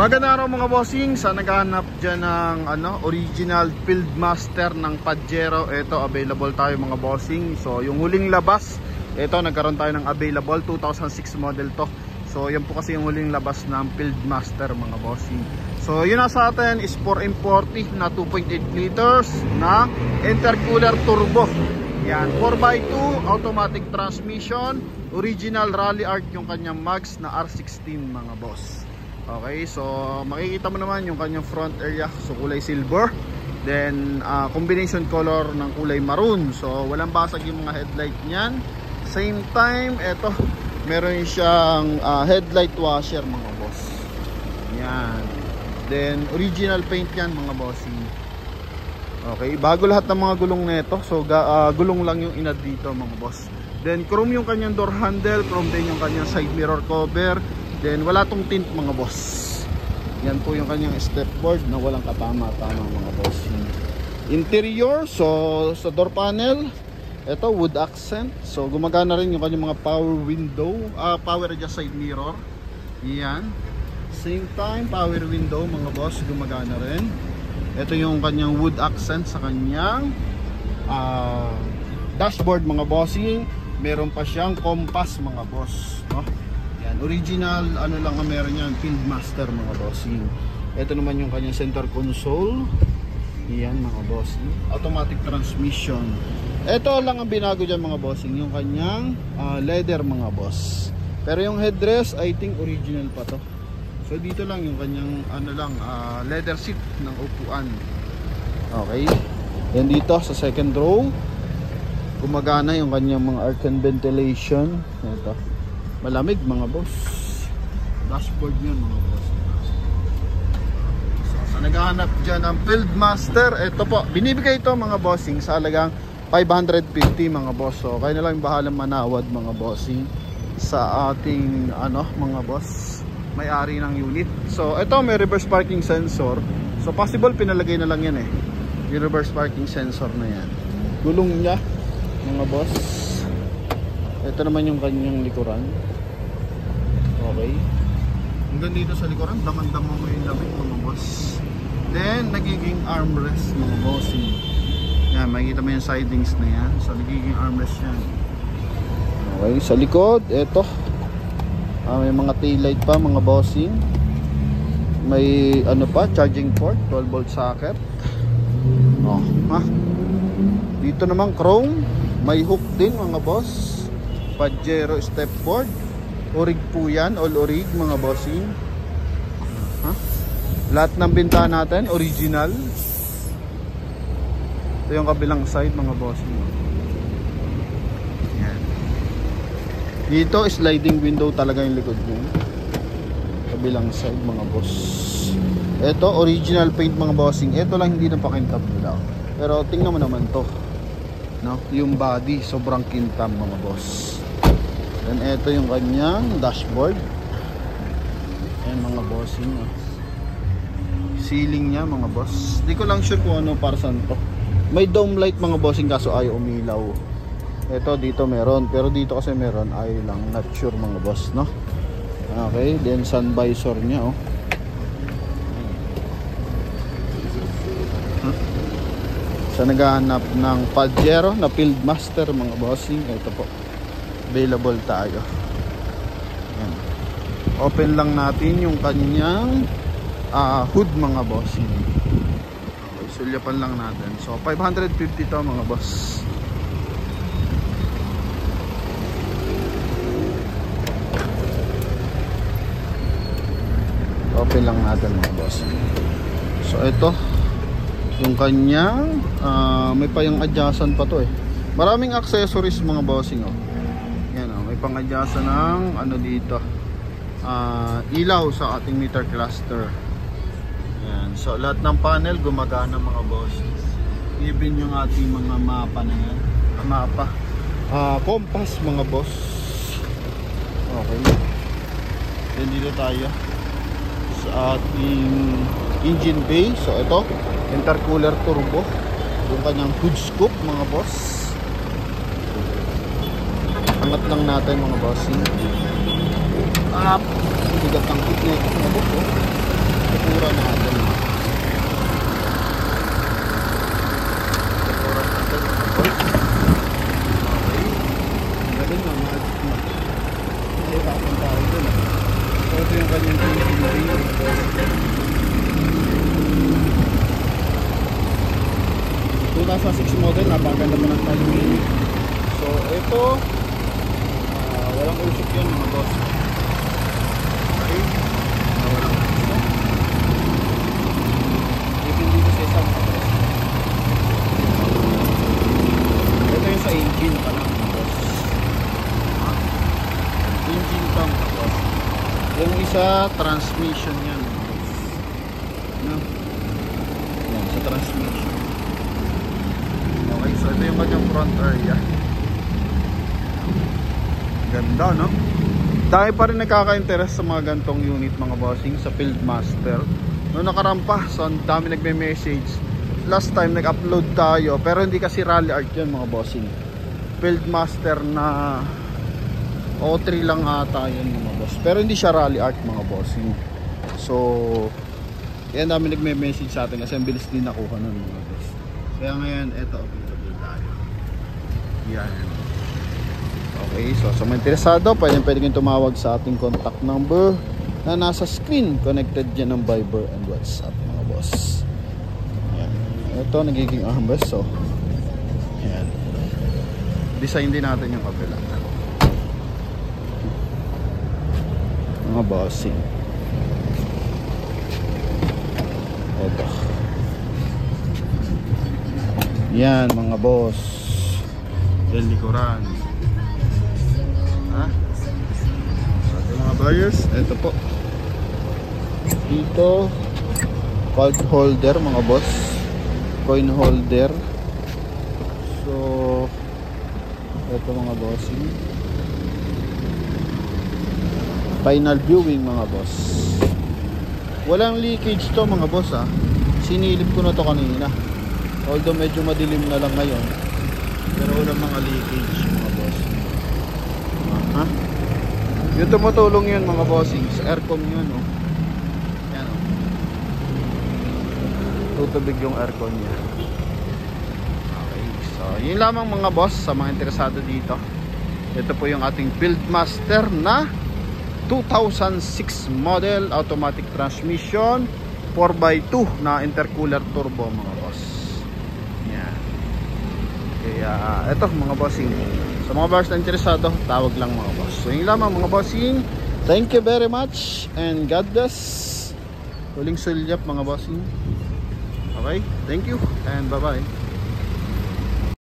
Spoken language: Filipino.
Magandang araw mga bossing. Sa naghahanap dyan ng original Fieldmaster ng Pajero, ito available tayo mga bossing. So yung huling labas, ito nagkaroon tayo ng available, 2006 model to. So yan po kasi yung huling labas ng Fieldmaster mga bossing. So yun nasa atin is 4M40 na 2.8 liters na intercooler turbo. Yan, 4x2 automatic transmission, original rally art yung kanyang mags na R16 mga boss. Okay, so makikita mo naman yung kanyang front area, so kulay silver, then combination color ng kulay maroon. So walang basag yung mga headlight niyan. Same time, eto meron siyang headlight washer mga boss. Yan, then original paint yan mga bossing. Okay, bago lahat ng mga gulong nito. So gulong lang yung inad dito mga boss. Then chrome yung kanyang door handle, chrome din yung kanyang side mirror cover. Then wala tong tint mga boss. Yan po yung kanyang step board na walang katama-tama mga boss. Interior, so sa door panel, ito wood accent. So gumagana rin yung kanyang mga power window, power adjust side mirror. Yan. Same time power window mga boss, gumagana rin. Ito yung kanyang wood accent sa kanyang dashboard mga bossing. Meron pa siyang compass mga boss, no? Yan, original lang ang meron yan, Fieldmaster mga bossing. Ito naman yung kanyang center console. Yan mga bossing, automatic transmission. Ito lang ang binago dyan mga bossing, yung kanyang leather mga boss. Pero yung headrest I think original pa to. So dito lang yung kanyang leather seat ng upuan. Okay, yan dito sa second row gumagana yung kanyang mga air and ventilation. Ito malamig mga boss. Dashboard yun mga boss. So sa naghahanap dyan ng Fieldmaster, ito po, binibigay ito mga bossing sa halagang 550 mga boss. So kayo na lang bahalang manawad mga bossing sa ating mga boss, may-ari ng unit. So ito may reverse parking sensor. So possible pinalagay na lang yan yung reverse parking sensor na yan. Gulong niya mga boss. Ito naman yung kanyang likuran. Okay, hanggang dito sa likuran, damang-damang mo yung lamig mga boss. Then nagiging armrest mga bossing. Yan, makikita mo yung sidings na yan. So nagiging armrest yan. Okay, sa likod, eto may mga taillight pa mga bossing. May pa, charging port, 12 volt socket. Dito naman chrome, may hook din mga boss. Pajero step board, orig po yan, all orig mga bossing. Lahat ng bintana natin original. Ito yung kabilang side mga bossing. Yan. Dito sliding window talaga yung likod niya. Kabilang side mga boss. Ito original paint mga bossing. Ito lang hindi na pakintab nila. Pero tingnan mo naman to, no? Yung body sobrang kintab mga boss. Then ito yung kanyang dashboard. Ayan mga bossing. Ceiling niya mga boss. Di ko lang sure kung ano para saan to. May dome light mga bossing kaso ayaw umilaw. Ito dito meron, pero dito kasi meron ayaw lang, not sure mga boss, no? Okay, then sun visor niya Sa naghahanap ng Pajero na Fieldmaster mga bossing, ito po available tayo. Ayan. Open lang natin yung kanyang hood mga bossing. Okay, sulyapan lang natin. So 550 to mga boss. Open lang natin mga bossing. So ito yung kanyang may payang adjustan pa to Maraming accessories mga bossing Yan may pang-adjustan ng dito. Ilaw sa ating meter cluster. Yan. So lahat ng panel gumagana mga bossing. Even yung ating mga mapa na yan. Mapa. Compass mga boss. Okay. Then dito tayo sa ating engine bay. So ito intercooler turbo, yung kanyang hood scoop mga boss. Angat lang natin mga bossing. Bigat ng hood nito mga boss Napakaganda pa ng timing. So ito, walang usok yun mga boss. Okay, walang usok. Even dito sa isang mga boss. Ito yung sa engine pa lang mga boss. Engine pa mga boss. Yung isa transmission yan mga boss. No? Yan, sa transmission. Okay, so ito yung kanyang front area. Ganda, no? Dahil pa rin nakaka-interest sa mga gantong unit mga bossing sa Fieldmaster. Noong nakarampa, so ang dami nagme-message. Last time nag-upload tayo, pero hindi kasi rally art yan mga bossing. Fieldmaster na O3 lang ata yan mga boss. Pero hindi siya rally art mga bossing. So, yan dami nagme-message sa atin kasi ang bilis din nakuha nun mga boss. Kaya ngayon, eto available tayo. Yan. Okay, so sa mga interesado, pwede kayong tumawag sa ating contact number na nasa screen. Connected dyan ng Viber and WhatsApp mga boss. Yan. Ito, nagiging armrest. So, yan. Design din natin yung kabila. Mga bossing. Ito. Yan mga boss. Yung likuran. Ha? So ito mga buyers. Ito po. Dito card holder mga boss. Coin holder. So ito mga bossing. Final viewing mga boss. Walang leakage to mga boss ah. Sinilip ko na to kanina. Although medyo madilim na lang ngayon. Pero walang mga leakage mga boss. Ha? Yung tumutulong yun mga bossing. Sa aircon yun oh. Yan oh. Tutubig yung aircon niya. Okay. So yun lamang mga boss sa mga interesado dito. Ito po yung ating Fieldmaster na 2006 model automatic transmission 4x2 na intercooler turbo mga boss. Yan. Kaya eto mga bossing, sa mga buyers na interesado, tawag lang mga boss. So yun lamang mga bossing. Thank you very much and God bless. Huling sulyap mga bossing. Okay, thank you and bye bye.